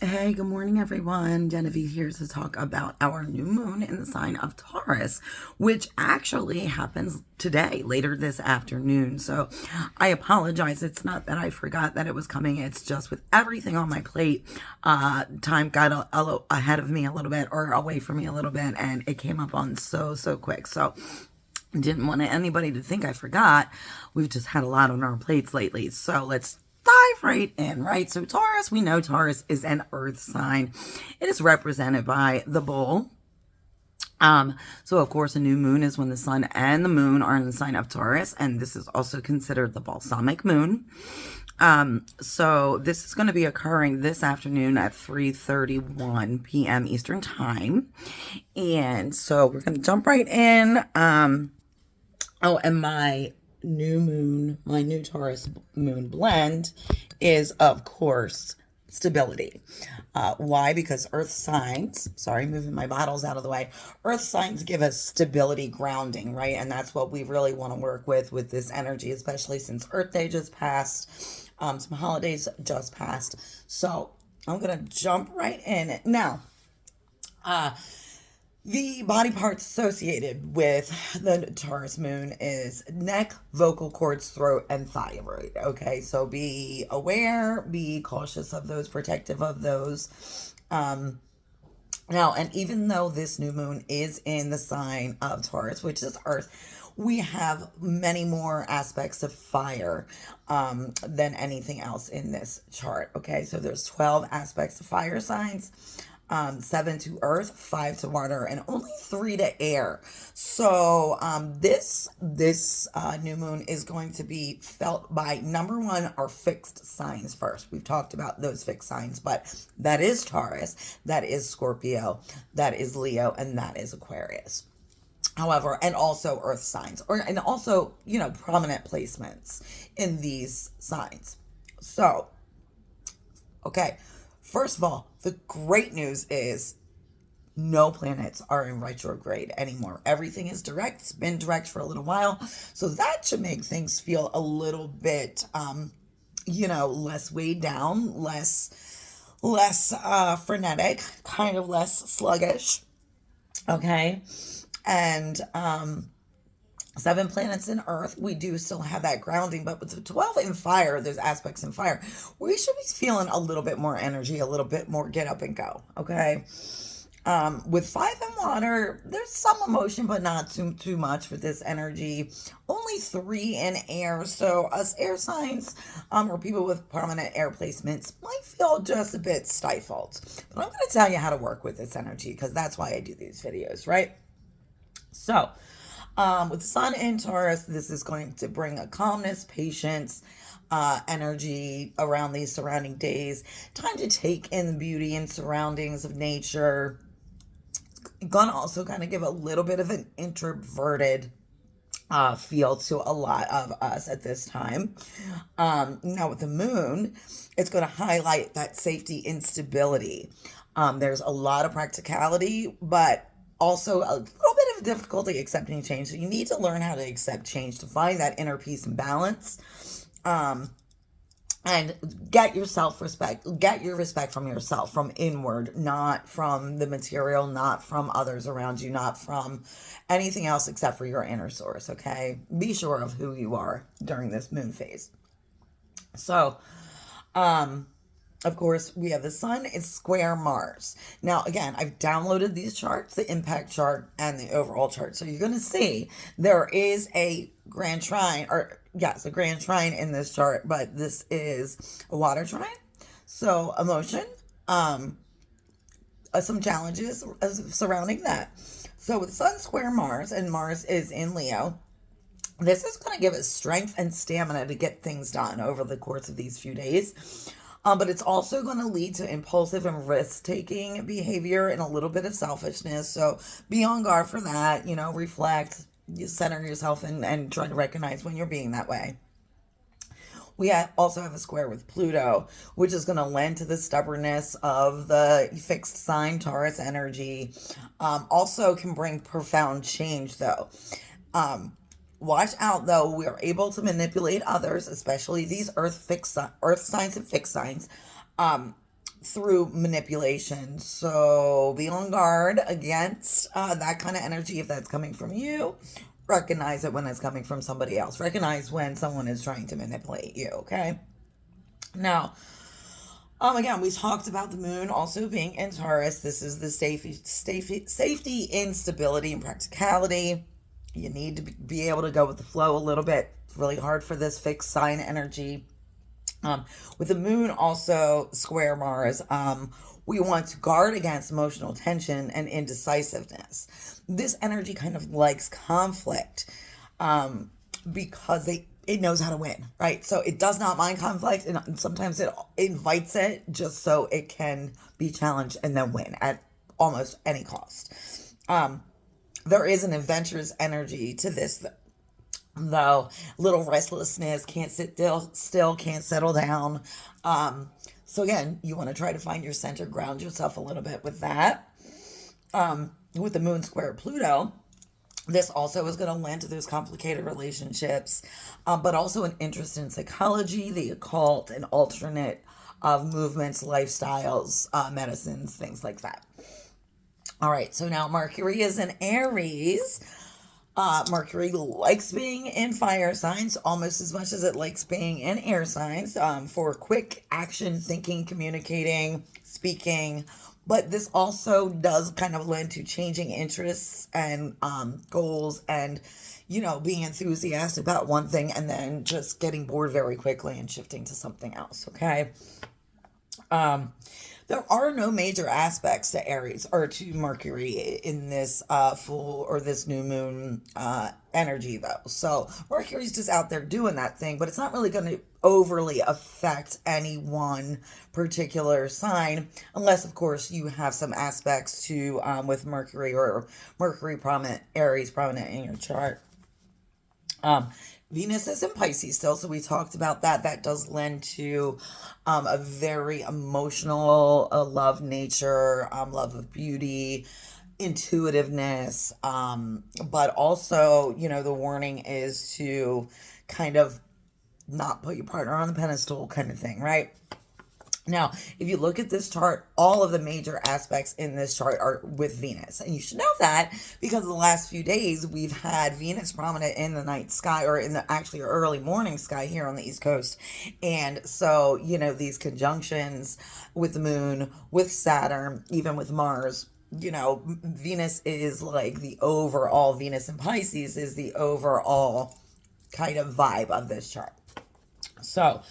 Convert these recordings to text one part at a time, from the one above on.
Hey, good morning, everyone. Genevieve here to talk about our new moon in the sign of Taurus, which actually happens today, later this afternoon. So I apologize. It's not that I forgot that it was coming. It's just with everything on my plate, time got ahead of me a little bit or away from me a little bit, and it came up on so quick. So didn't want anybody to think I forgot. We've just had a lot on our plates lately. So let's dive right in, right? So Taurus, we know Taurus is an earth sign. It is represented by the bull. So of course a new moon is when the sun and the moon are in the sign of Taurus, and this is also considered the balsamic moon. So this is going to be occurring this afternoon at 3:31 p.m. Eastern time. And so we're going to jump right in. Oh, and my new Taurus moon blend is, of course, stability. Why? Because earth signs, sorry, moving my bottles out of the way, earth signs give us stability, grounding, right? And that's what we really want to work with this energy, especially since Earth Day just passed, some holidays just passed. So I'm going to jump right in. Now, the body parts associated with the Taurus moon is neck, vocal cords, throat, and thyroid. Okay, so be aware, be cautious of those, protective of those. Now, and even though this new moon is in the sign of Taurus, which is Earth, we have many more aspects of fire than anything else in this chart. Okay, so there's 12 aspects of fire signs. 7 to earth, 5 to water, and only 3 to air. So this new moon is going to be felt by, number one, our fixed signs first. We've talked about those fixed signs, but that is Taurus, that is Scorpio, that is Leo, and that is Aquarius. However, and also earth signs, and also, prominent placements in these signs. So, okay. First of all, the great news is no planets are in retrograde anymore. Everything is direct. It's been direct for a little while. So that should make things feel a little bit, less weighed down, less frenetic, kind of less sluggish. Okay. And, 7 planets in earth, we do still have that grounding, but with the 12 in fire, there's aspects in fire, we should be feeling a little bit more energy, a little bit more get up and go, okay? With 5 in water, there's some emotion, but not too much with this energy. Only 3 in air, so us air signs, or people with prominent air placements might feel just a bit stifled. But I'm going to tell you how to work with this energy, because that's why I do these videos, right? So, with the sun in Taurus, this is going to bring a calmness, patience, energy around these surrounding days. Time to take in the beauty and surroundings of nature. Gonna also kind of give a little bit of an introverted feel to a lot of us at this time. Now with the moon, it's going to highlight that safety instability. There's a lot of practicality, but also a little bit of difficulty accepting change. So you need to learn how to accept change to find that inner peace and balance. And get your self-respect, get your respect from yourself, from inward, not from the material, not from others around you, not from anything else except for your inner source, okay? Be sure of who you are during this moon phase. So, of course, we have the sun is square Mars. Now, again, I've downloaded these charts, the impact chart and the overall chart. So you're going to see there is a grand trine, or yes, a grand trine in this chart, but this is a water trine. So emotion, some challenges surrounding that. So with sun square Mars, and Mars is in Leo, this is going to give us strength and stamina to get things done over the course of these few days. But it's also going to lead to impulsive and risk-taking behavior and a little bit of selfishness. So be on guard for that. Reflect, center yourself, and try to recognize when you're being that way. We also have a square with Pluto, which is going to lend to the stubbornness of the fixed sign Taurus energy. Also can bring profound change, though. Watch out, though. We are able to manipulate others, especially these earth signs and fixed signs, through manipulation. So be on guard against that kind of energy if that's coming from you. Recognize it when it's coming from somebody else. Recognize when someone is trying to manipulate you, okay? Now, again, we talked about the moon also being in Taurus. This is the safety, instability, and practicality. You need to be able to go with the flow a little bit. It's really hard for this fixed sign energy. With the moon also square Mars, we want to guard against emotional tension and indecisiveness. This energy kind of likes conflict because it knows how to win, right? So it does not mind conflict, and sometimes it invites it just so it can be challenged and then win at almost any cost. There is an adventurous energy to this, though. Little restlessness, can't sit still, can't settle down. So again, you want to try to find your center, ground yourself a little bit with that. With the moon square Pluto, this also is going to lend to those complicated relationships, but also an interest in psychology, the occult, and alternate movements, lifestyles, medicines, things like that. All right, so now Mercury is in Aries. Mercury likes being in fire signs almost as much as it likes being in air signs, for quick action, thinking, communicating, speaking. But this also does kind of lend to changing interests and goals, and, being enthusiastic about one thing and then just getting bored very quickly and shifting to something else, okay? There are no major aspects to Aries or to Mercury in this full or this new moon energy, though. So Mercury's just out there doing that thing, but it's not really going to overly affect any one particular sign, unless, of course, you have some aspects to with Mercury or Mercury prominent, Aries prominent in your chart. Venus is in Pisces still, so we talked about that. That does lend to a very emotional love nature, love of beauty, intuitiveness, but also, the warning is to kind of not put your partner on the pedestal kind of thing, right? Now, if you look at this chart, all of the major aspects in this chart are with Venus. And you should know that because the last few days we've had Venus prominent in the night sky, or in the actually early morning sky here on the East Coast. And so, these conjunctions with the moon, with Saturn, even with Mars, Venus is like the overall, Venus in Pisces is the overall kind of vibe of this chart. So,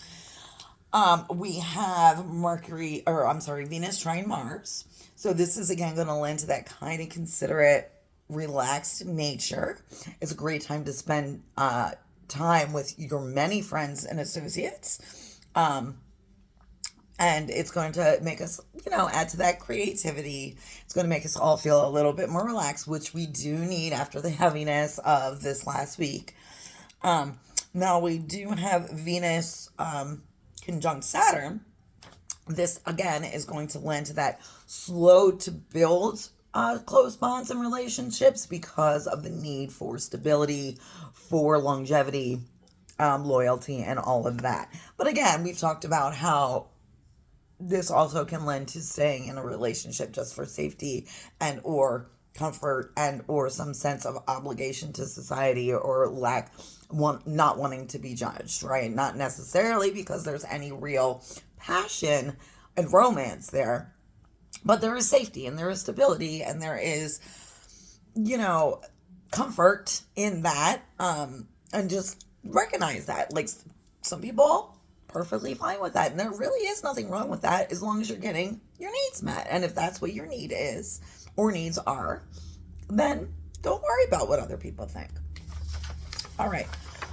we have Venus trine Mars. So this is again going to lend to that kind of considerate, relaxed nature. It's a great time to spend time with your many friends and associates. And it's going to make us, add to that creativity. It's going to make us all feel a little bit more relaxed, which we do need after the heaviness of this last week. Now we do have Venus conjunct Saturn. This again is going to lend to that slow to build close bonds and relationships because of the need for stability, for longevity, loyalty, and all of that. But again, we've talked about how this also can lend to staying in a relationship just for safety and or comfort and or some sense of obligation to society, or not wanting to be judged, right? Not necessarily because there's any real passion and romance there, but there is safety and there is stability and there is, comfort in that, and just recognize that. Like, some people perfectly fine with that, and there really is nothing wrong with that as long as you're getting your needs met. And if that's what your need is or needs are, then don't worry about what other people think. All right,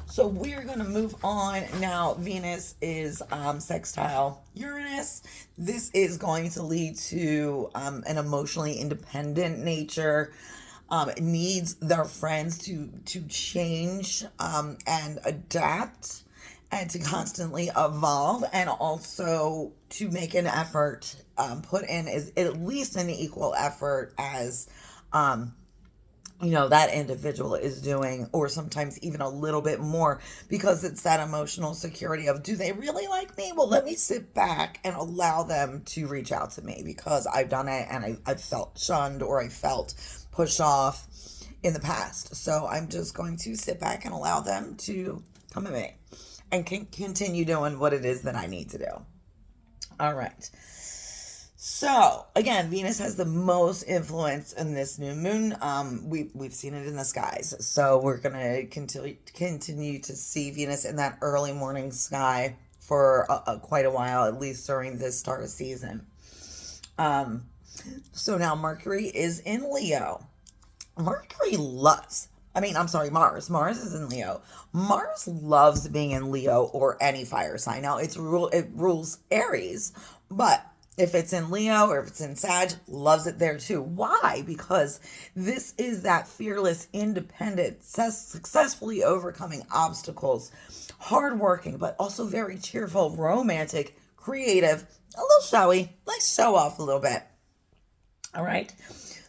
so we're going to move on now. Venus is sextile Uranus. This is going to lead to an emotionally independent nature. It needs their friends to change and adapt and to constantly evolve, and also to make an effort, put in is at least an equal effort as that individual is doing, or sometimes even a little bit more, because it's that emotional security of, do they really like me? Well, let me sit back and allow them to reach out to me, because I've done it and I've felt shunned, or I felt pushed off in the past. So I'm just going to sit back and allow them to come at me and continue doing what it is that I need to do. All right. So again, Venus has the most influence in this new moon. We've seen it in the skies, so we're gonna continue to see Venus in that early morning sky for quite a while, at least during this Taurus season. So now Mercury is in Leo. Mercury loves. I'm sorry, Mars. Mars is in Leo. Mars loves being in Leo or any fire sign. Now it rules Aries, but if it's in Leo or if it's in Sag, loves it there too. Why? Because this is that fearless, independent, successfully overcoming obstacles, hardworking, but also very cheerful, romantic, creative, a little showy, like show off a little bit. All right.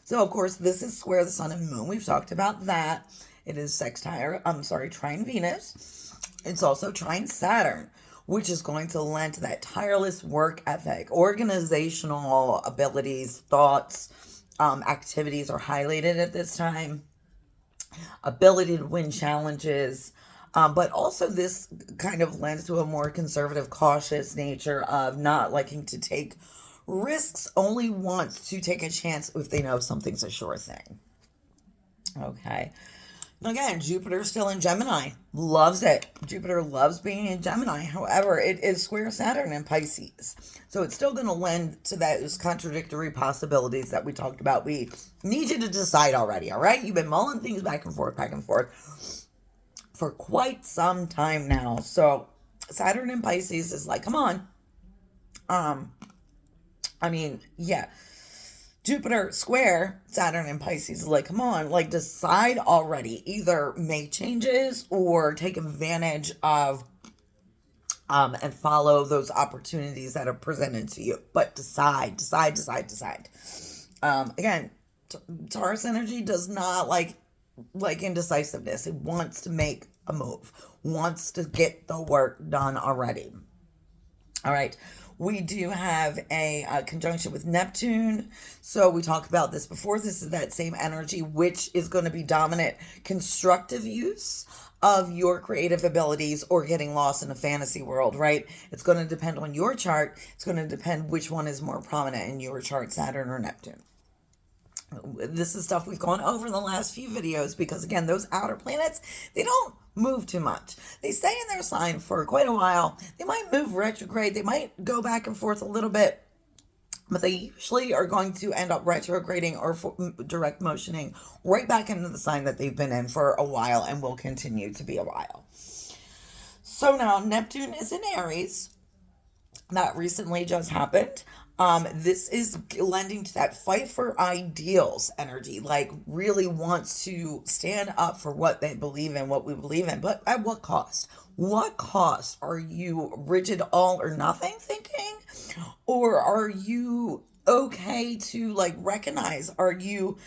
So of course, this is square the sun and moon. We've talked about that. It is trine Venus. It's also trine Saturn, which is going to lend to that tireless work ethic. Organizational abilities, thoughts, activities are highlighted at this time. Ability to win challenges. But also this kind of lends to a more conservative, cautious nature of not liking to take risks, only wants to take a chance if they know something's a sure thing. Okay. Again, Jupiter's still in Gemini. Loves it. Jupiter loves being in Gemini. However, it is square Saturn in Pisces. So it's still going to lend to those contradictory possibilities that we talked about. We need you to decide already, all right? You've been mulling things back and forth for quite some time now. So Saturn in Pisces is like, come on. Yeah. Jupiter square Saturn and Pisces is like, come on, like decide already. Either make changes or take advantage of and follow those opportunities that are presented to you. But decide. Again, Taurus energy does not like indecisiveness. It wants to make a move, wants to get the work done already. All right. We do have a conjunction with Neptune. So we talked about this before. This is that same energy, which is going to be dominant constructive use of your creative abilities or getting lost in a fantasy world, right? It's going to depend on your chart. It's going to depend which one is more prominent in your chart, Saturn or Neptune. This is stuff we've gone over in the last few videos because, again, those outer planets, they don't move too much. They stay in their sign for quite a while. They might move retrograde. They might go back and forth a little bit, but they usually are going to end up retrograding or direct motioning right back into the sign that they've been in for a while and will continue to be a while. So now Neptune is in Aries. That recently just happened. This is lending to that fight for ideals energy, like really wants to stand up for what they believe in, what we believe in, but at what cost? What cost? Are you rigid all or nothing thinking? Or are you okay to like recognize, are you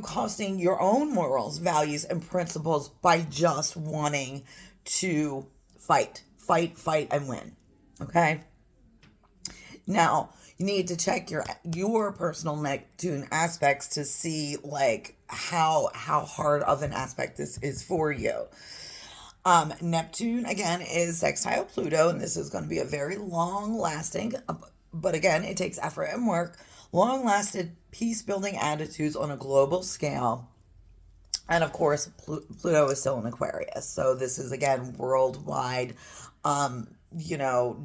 costing your own morals, values, and principles by just wanting to fight and win? Okay. Now, you need to check your personal Neptune aspects to see like how hard of an aspect this is for you. Neptune again is sextile Pluto, and this is going to be a very long-lasting, but again, it takes effort and work, long-lasted peace-building attitudes on a global scale. And of course, Pluto is still in Aquarius, so this is again worldwide.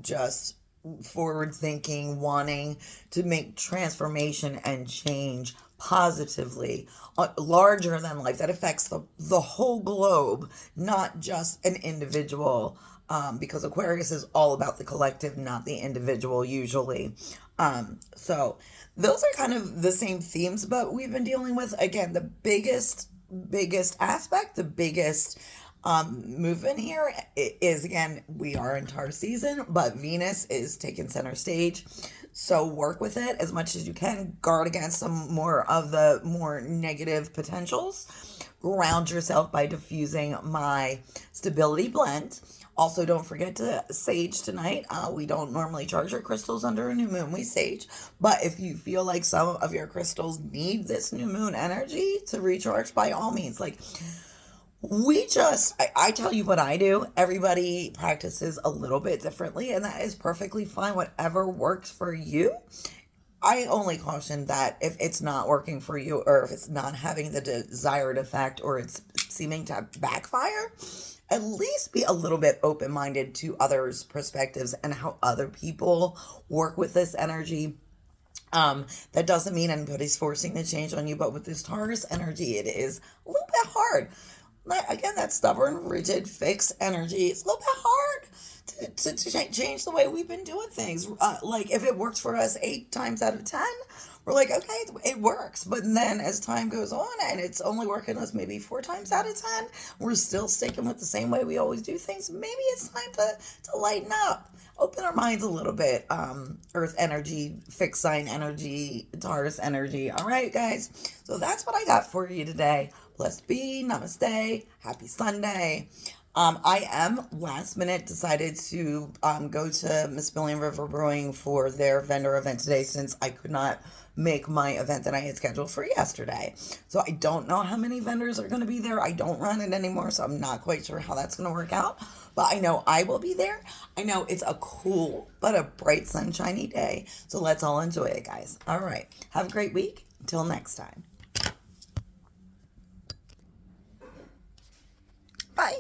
Just forward thinking, wanting to make transformation and change positively, larger than life, that affects the whole globe, not just an individual, because Aquarius is all about the collective, not the individual usually. So those are kind of the same themes, but we've been dealing with, again, the biggest aspect, the biggest movement here is, again, we are in Taurus season, but Venus is taking center stage. So work with it as much as you can. Guard against some more of the more negative potentials. Ground yourself by diffusing my stability blend. Also, don't forget to sage tonight. We don't normally charge our crystals under a new moon. We sage. But if you feel like some of your crystals need this new moon energy to recharge, by all means, like, I tell you what I do. Everybody practices a little bit differently, and that is perfectly fine. Whatever works for you. I only caution that if it's not working for you, or if it's not having the desired effect, or it's seeming to backfire, at least be a little bit open minded to others' perspectives and how other people work with this energy. That doesn't mean anybody's forcing the change on you, but with this Taurus energy, it is a little bit hard. Like, again, that stubborn, rigid, fixed energy, it's a little bit hard to change the way we've been doing things. Like, if it works for us 8 times out of 10, we're like, okay, it works. But then as time goes on and it's only working us maybe 4 times out of 10, we're still sticking with the same way we always do things. Maybe it's time to lighten up. Open our minds a little bit. Earth energy, fixed sign energy, Taurus energy. All right, guys. So that's what I got for you today. Blessed be. Namaste. Happy Sunday. I am last minute decided to go to Mississippian River Brewing for their vendor event today, since I could not make my event that I had scheduled for yesterday. So I don't know how many vendors are going to be there. I don't run it anymore, so I'm not quite sure how that's going to work out. But I know I will be there. I know it's a cool but a bright sunshiny day. So let's all enjoy it, guys. All right. Have a great week. Until next time. Bye.